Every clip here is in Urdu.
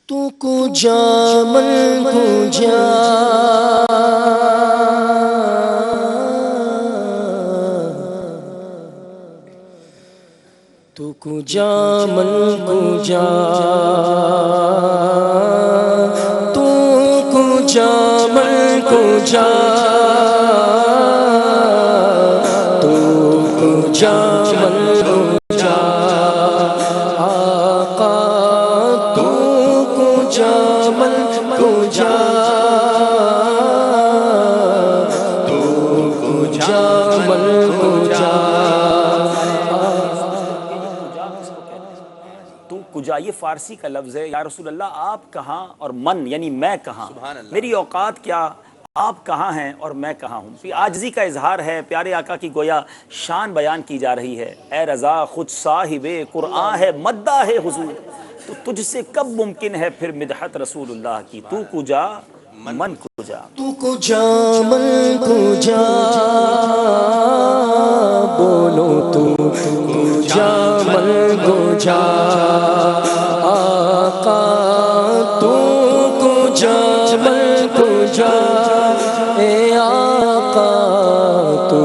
تو کجا من کجا تو کجا من کجا تو کجا من کجا تو کجا من کجا آقا تو کجا من کجا تو کجا من کجا تو کجا یہ فارسی کا لفظ ہے. یا رسول اللہ آپ کہاں اور من یعنی میں کہاں، میری اوقات کیا، آپ کہاں ہیں اور میں کہاں ہوں. یہ عاجزی کا اظہار ہے. پیارے آقا کی گویا شان بیان کی جا رہی ہے. اے رضا خود صاحب قرآن ہے، مداح ہے حضور، تو تجھ سے کب ممکن ہے پھر مدحت رسول اللہ کی. تو کجا من کجا. تو کجا من کجا بولو تو کجا من کجا آقا تو کجا من کجا اے آقا تو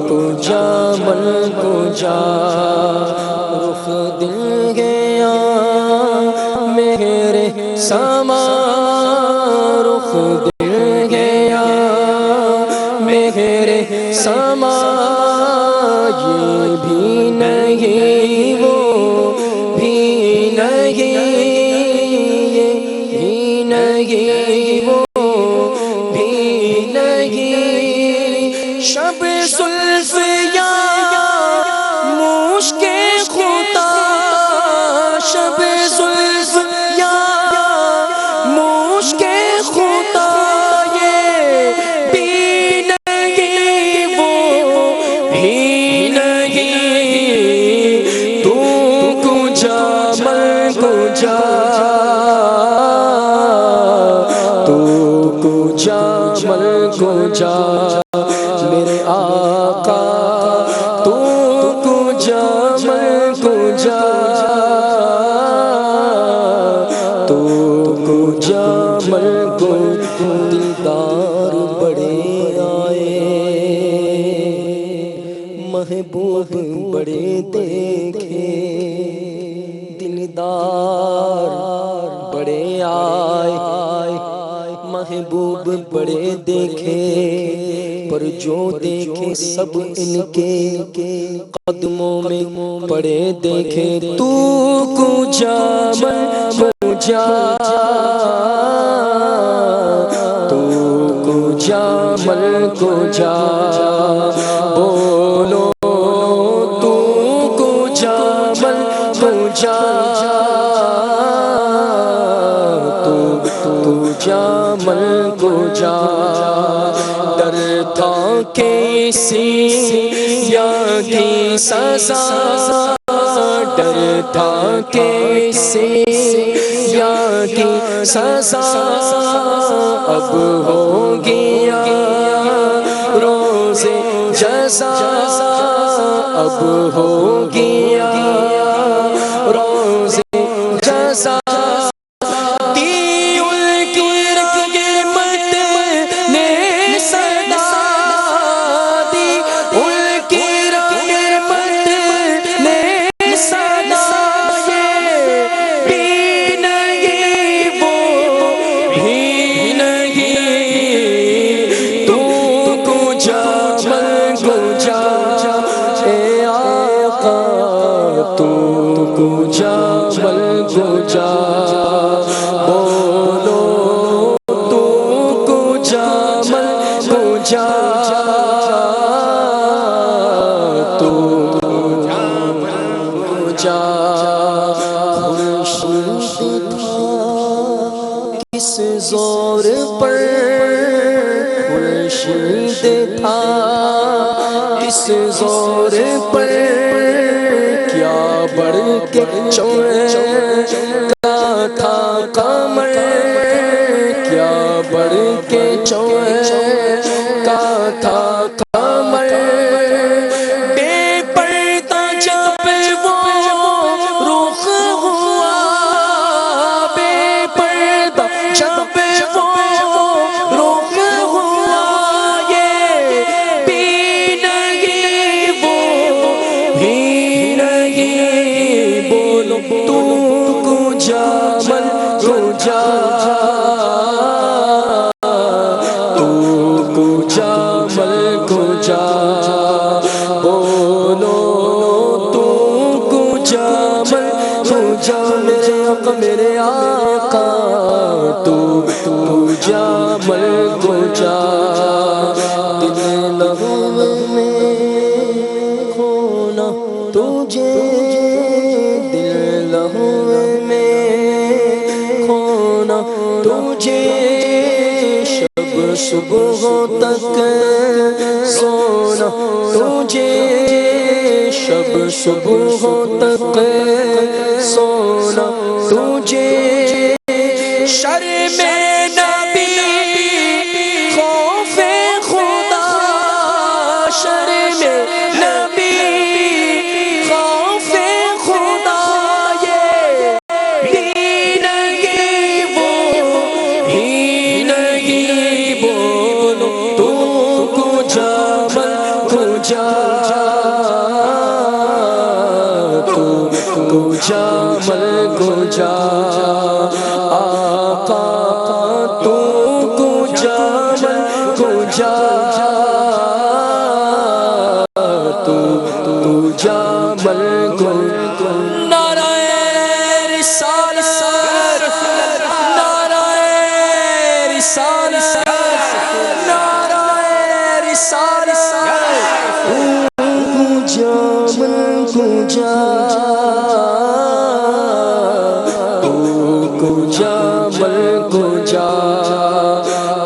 کجا من کجا رخ دل گیا میرے سما رخ دل گیا میرے سما یہ بھی نہیں وہ بھی نہیں یہ بھی نہیں وہ بھی نہیں شب زلف یا مشک خدا شب زلف یا مشک خدا یہ بھی نہیں وہ بھی نہیں تو کجا من کجا تو کجا من کجا میرے آقا تو کجا من کجا تو کجا من کجا دلدار بڑے آئے محبوب بڑے دیکھے دلدار بڑے آئے محبوب بڑے دیکھے پر جو دیکھے سب ان کے قدموں میں پڑے دیکھے تو کجا من کجا تو کجا من کجا بولو تو کجا من کجا تو کجا من کجا ڈر تھا کسی یا کی سزا ڈر تھا کسی یا کی سزا اب ہو گیا روز جزا اب ہو گیا روز جزا کجا من کجا بولو تو کجا من کجا تو کجا من کجا خورشید تھا کس زور پر خورشید تھا کس زور پر کیا بڑھ کے چونکا تھا قمر کیا بڑھ کے چونکا تھا قمر بے پردہ جب وہ رخ ہوا بے کجا تو کجا مل کجا بولو تو کجا مل کجا میرے آقا میرے آقا تو کجا مل کجا دل لہو میں کھونا تجھے دل لہو میں کھونا تجھے شب صبح تک سونا تجھے شب صبح تک سونا تجھے شرم نبی خوف خدا شرم نبی خوف خدا یہ بھی نہیں وہ بھی نہیں بولو تو کجا مل کجا تو کجا مل کجا آقا تو کجا مل کجا تو کجا مل کجا نعرہ رسالت نعرہ رسالت نعرہ رسالت کجا مل کجا کجا مل کجا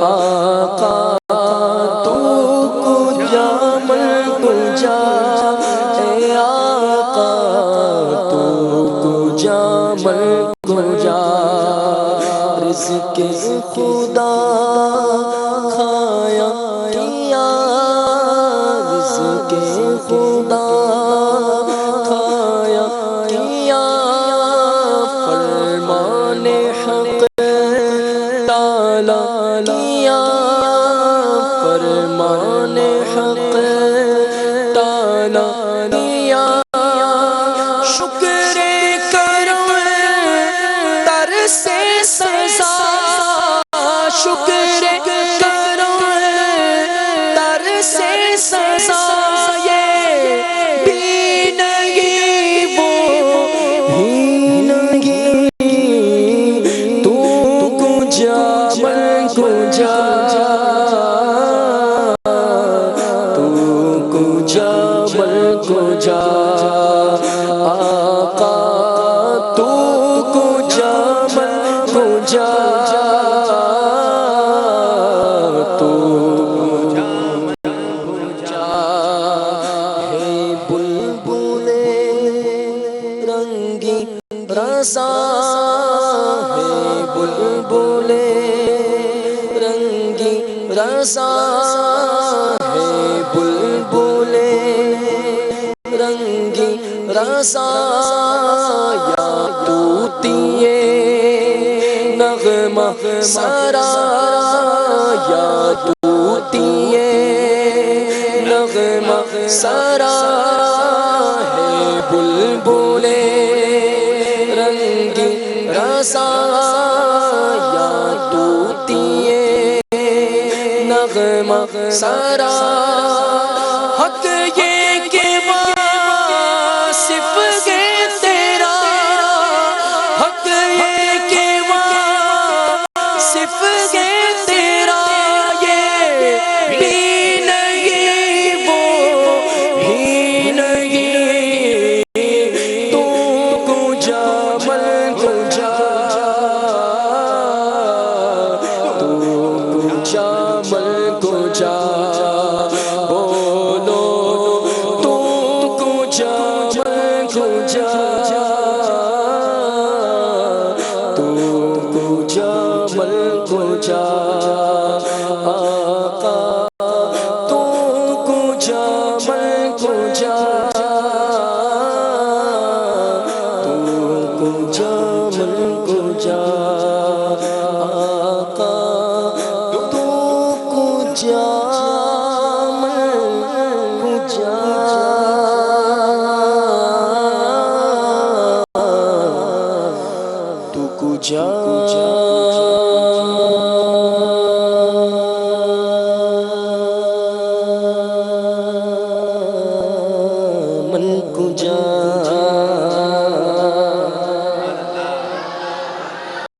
آقا تو کجا مل کجا اے آقا تو کجا مل کجا رزق خدا کھایا کیا رزق خدا کھایا کیا فرمان حق تعالی کیا فرمان حق تعالی کیا شکر کرو در سے سزا شکر کرو در سے سزا یہ بھی نہیں وہ بھی نہیں تو کجا مل کجا تو کجا مل کجا آقا تو کجا مل کجا تو کجا مل کجا ہے بلبل رنگی رسا ہے بلبل رنگی رسا ہے بلبل رنگی رسا یا طوطی نغمہ سرا یا طوطی نغمہ سرا ہے بلبل رنگی رسا یا طوطی نغمہ سرا حق یہ کہ واصف ہے تیرا حق یہ کہ واصف ہے تیرا یہ بھی نہیں وہ بھی نہیں تو کجا مل کجا تو کجا مل کجا بولو تو کجا مل کجا تو کجا مل کجا آقا تو کجا مل کجا تو کجا مل کجا آقا تو کجا مل کجا تو کجا جا